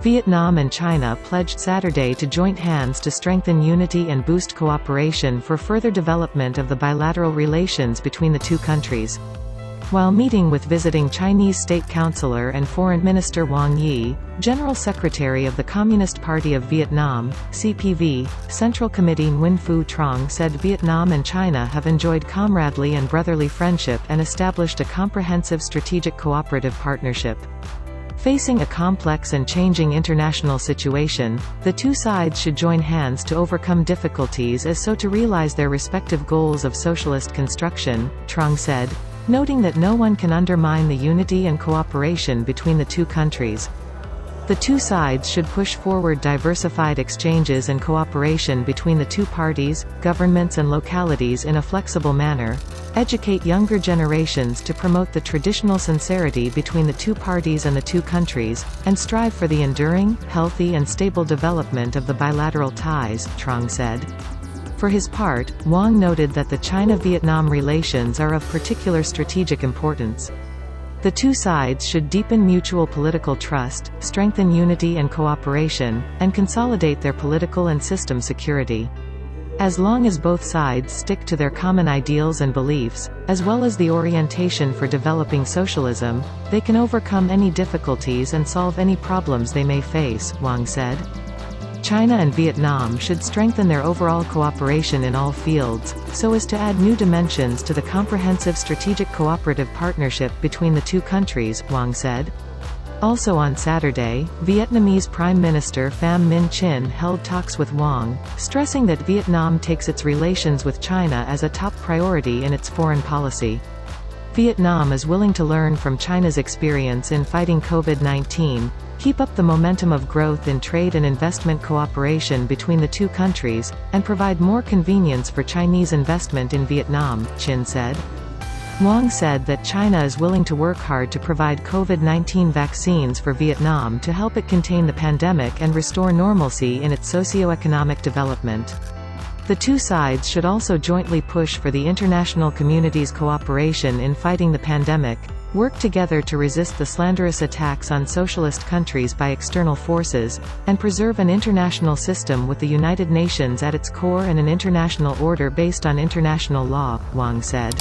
Vietnam and China pledged Saturday to join hands to strengthen unity and boost cooperation for further development of the bilateral relations between the two countries. While meeting with visiting Chinese State Councilor and Foreign Minister Wang Yi, General Secretary of the Communist Party of Vietnam, CPV, Central Committee Nguyen Phu Trong said Vietnam and China have enjoyed comradely and brotherly friendship and established a comprehensive strategic cooperative partnership. Facing a complex and changing international situation, the two sides should join hands to overcome difficulties as so to realize their respective goals of socialist construction, Trong said, noting that no one can undermine the unity and cooperation between the two countries. The two sides should push forward diversified exchanges and cooperation between the two parties, governments and localities in a flexible manner, educate younger generations to promote the traditional sincerity between the two parties and the two countries, and strive for the enduring, healthy and stable development of the bilateral ties, Trong said. For his part, Wang noted that the China-Vietnam relations are of particular strategic importance. The two sides should deepen mutual political trust, strengthen unity and cooperation, and consolidate their political and system security. As long as both sides stick to their common ideals and beliefs, as well as the orientation for developing socialism, they can overcome any difficulties and solve any problems they may face, Wang said. China and Vietnam should strengthen their overall cooperation in all fields, so as to add new dimensions to the comprehensive strategic cooperative partnership between the two countries, Wang said. Also on Saturday, Vietnamese Prime Minister Pham Minh Chinh held talks with Wang, stressing that Vietnam takes its relations with China as a top priority in its foreign policy. Vietnam is willing to learn from China's experience in fighting COVID-19, keep up the momentum of growth in trade and investment cooperation between the two countries, and provide more convenience for Chinese investment in Vietnam, Chin said. Wang said that China is willing to work hard to provide COVID-19 vaccines for Vietnam to help it contain the pandemic and restore normalcy in its socio-economic development. The two sides should also jointly push for the international community's cooperation in fighting the pandemic, work together to resist the slanderous attacks on socialist countries by external forces, and preserve an international system with the United Nations at its core and an international order based on international law, Wang said.